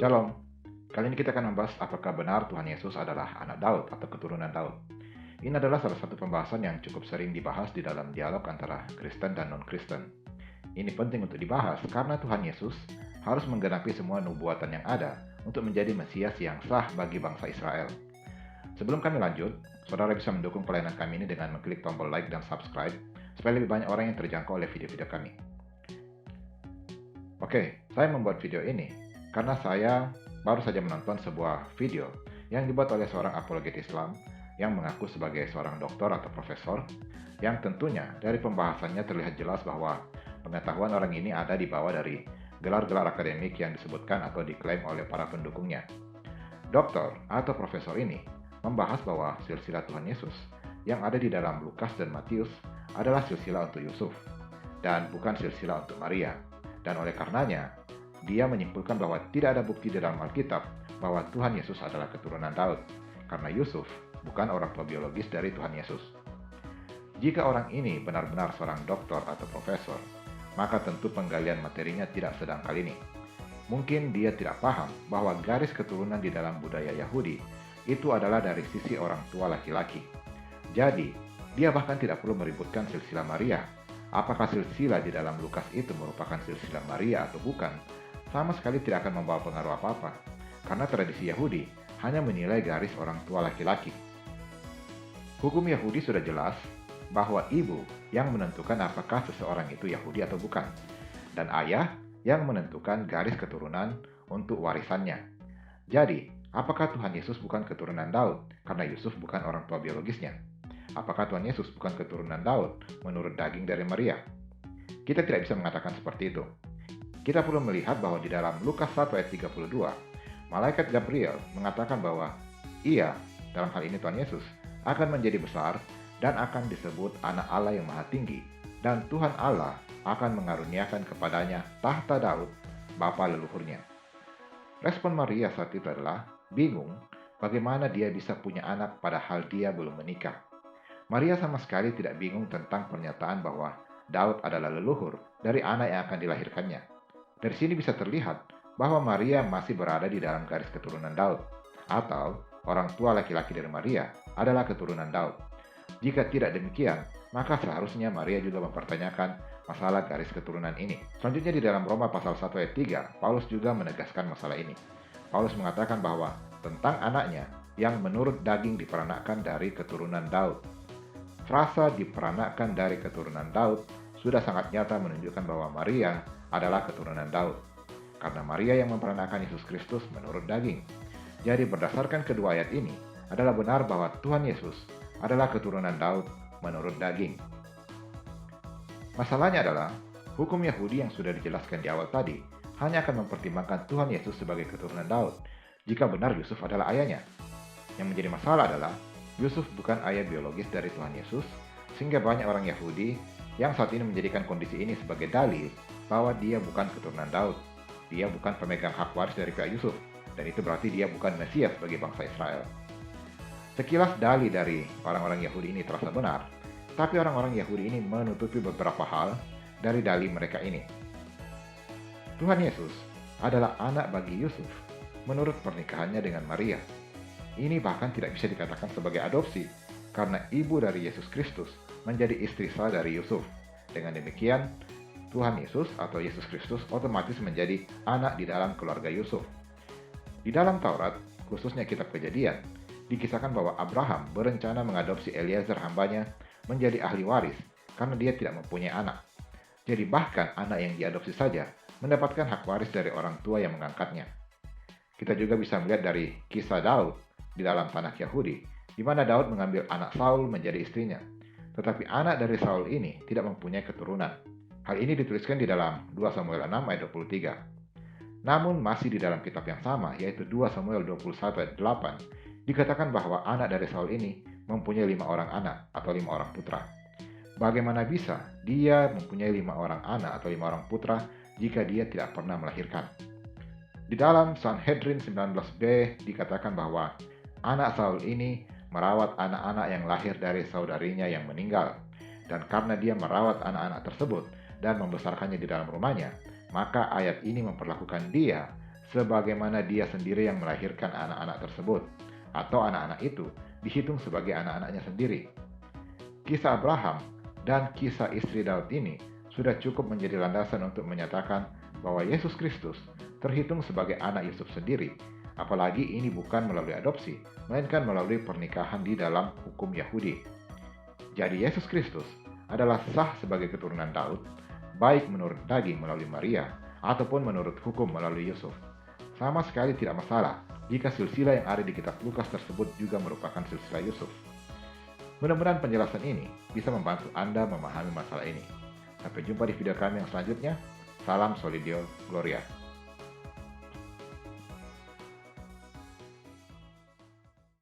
Shalom, kali ini kita akan membahas apakah benar Tuhan Yesus adalah anak Daud atau keturunan Daud. Ini adalah salah satu pembahasan yang cukup sering dibahas di dalam dialog antara Kristen dan non-Kristen. Ini penting untuk dibahas karena Tuhan Yesus harus menggenapi semua nubuatan yang ada untuk menjadi Mesias yang sah bagi bangsa Israel. Sebelum kami lanjut, saudara bisa mendukung pelayanan kami ini dengan mengklik tombol like dan subscribe supaya lebih banyak orang yang terjangkau oleh video-video kami. Oke, saya membuat video ini karena saya baru saja menonton sebuah video yang dibuat oleh seorang apologet Islam yang mengaku sebagai seorang doktor atau profesor, yang tentunya dari pembahasannya terlihat jelas bahwa pengetahuan orang ini ada di bawah dari gelar-gelar akademik yang disebutkan atau diklaim oleh para pendukungnya. Doktor atau profesor ini membahas bahwa silsilah Tuhan Yesus yang ada di dalam Lukas dan Matius adalah silsilah untuk Yusuf dan bukan silsilah untuk Maria. Dan oleh karenanya, dia menyimpulkan bahwa tidak ada bukti di dalam Alkitab bahwa Tuhan Yesus adalah keturunan Daud, karena Yusuf bukan orang tua biologis dari Tuhan Yesus. Jika orang ini benar-benar seorang doktor atau profesor, maka tentu penggalian materinya tidak sedangkal ini. Mungkin dia tidak paham bahwa garis keturunan di dalam budaya Yahudi itu adalah dari sisi orang tua laki-laki. Jadi, dia bahkan tidak perlu meributkan silsilah Maria. Apakah silsilah di dalam Lukas itu merupakan silsilah Maria atau bukan, sama sekali tidak akan membawa pengaruh apa-apa, karena tradisi Yahudi hanya menilai garis orang tua laki-laki. Hukum Yahudi sudah jelas bahwa ibu yang menentukan apakah seseorang itu Yahudi atau bukan, dan ayah yang menentukan garis keturunan untuk warisannya. Jadi, apakah Tuhan Yesus bukan keturunan Daud karena Yusuf bukan orang tua biologisnya? Apakah Tuhan Yesus bukan keturunan Daud menurut daging dari Maria? Kita tidak bisa mengatakan seperti itu. Kita perlu melihat bahwa di dalam Lukas 1 ayat 32, malaikat Gabriel mengatakan bahwa ia, dalam hal ini Tuhan Yesus, akan menjadi besar dan akan disebut anak Allah yang maha tinggi, dan Tuhan Allah akan mengaruniakan kepadanya tahta Daud, bapa leluhurnya. Respon Maria saat itu adalah bingung bagaimana dia bisa punya anak padahal dia belum menikah. Maria sama sekali tidak bingung tentang pernyataan bahwa Daud adalah leluhur dari anak yang akan dilahirkannya. Dari sini bisa terlihat bahwa Maria masih berada di dalam garis keturunan Daud, atau orang tua laki-laki dari Maria adalah keturunan Daud. Jika tidak demikian, maka seharusnya Maria juga mempertanyakan masalah garis keturunan ini. Selanjutnya di dalam Roma pasal 1 ayat 3, Paulus juga menegaskan masalah ini. Paulus mengatakan bahwa tentang anaknya yang menurut daging diperanakkan dari keturunan Daud. Frasa diperanakkan dari keturunan Daud sudah sangat nyata menunjukkan bahwa Maria adalah keturunan Daud, karena Maria yang memperanakkan Yesus Kristus menurut daging. Jadi berdasarkan kedua ayat ini, adalah benar bahwa Tuhan Yesus adalah keturunan Daud menurut daging. Masalahnya adalah, hukum Yahudi yang sudah dijelaskan di awal tadi hanya akan mempertimbangkan Tuhan Yesus sebagai keturunan Daud jika benar Yusuf adalah ayahnya. Yang menjadi masalah adalah, Yusuf bukan ayah biologis dari Tuhan Yesus, sehingga banyak orang Yahudi yang saat ini menjadikan kondisi ini sebagai dalil bahwa dia bukan keturunan Daud. Dia bukan pemegang hak waris dari pihak Yusuf, dan itu berarti dia bukan Mesias bagi bangsa Israel. Sekilas dalil dari orang-orang Yahudi ini terasa benar, tapi orang-orang Yahudi ini menutupi beberapa hal dari dalil mereka ini. Tuhan Yesus adalah anak bagi Yusuf menurut pernikahannya dengan Maria. Ini bahkan tidak bisa dikatakan sebagai adopsi, karena ibu dari Yesus Kristus menjadi istri sah dari Yusuf. Dengan demikian, Tuhan Yesus atau Yesus Kristus otomatis menjadi anak di dalam keluarga Yusuf. Di dalam Taurat, khususnya kitab Kejadian, dikisahkan bahwa Abraham berencana mengadopsi Eliezer hambanya menjadi ahli waris karena dia tidak mempunyai anak. Jadi bahkan anak yang diadopsi saja mendapatkan hak waris dari orang tua yang mengangkatnya. Kita juga bisa melihat dari kisah Daud di dalam tanah Yahudi, di mana Daud mengambil anak Saul menjadi istrinya. Tetapi anak dari Saul ini tidak mempunyai keturunan. Hal ini dituliskan di dalam 2 Samuel 6 ayat 23. Namun masih di dalam kitab yang sama, yaitu 2 Samuel 21 ayat 8, dikatakan bahwa anak dari Saul ini mempunyai 5 orang anak atau 5 orang putra. Bagaimana bisa dia mempunyai 5 orang anak atau 5 orang putra jika dia tidak pernah melahirkan? Di dalam Sanhedrin 19b dikatakan bahwa anak Saul ini merawat anak-anak yang lahir dari saudarinya yang meninggal, dan karena dia merawat anak-anak tersebut dan membesarkannya di dalam rumahnya, maka ayat ini memperlakukan dia sebagaimana dia sendiri yang melahirkan anak-anak tersebut, atau anak-anak itu dihitung sebagai anak-anaknya sendiri. Kisah Abraham dan kisah istri Daud ini sudah cukup menjadi landasan untuk menyatakan bahwa Yesus Kristus terhitung sebagai anak Yusuf sendiri, apalagi ini bukan melalui adopsi, melainkan melalui pernikahan di dalam hukum Yahudi. Jadi Yesus Kristus adalah sah sebagai keturunan Daud, baik menurut daging melalui Maria, ataupun menurut hukum melalui Yusuf. Sama sekali tidak masalah jika silsilah yang ada di kitab Lukas tersebut juga merupakan silsilah Yusuf. Mudah-mudahan penjelasan ini bisa membantu Anda memahami masalah ini. Sampai jumpa di video kami yang selanjutnya. Salam Solidio Gloria.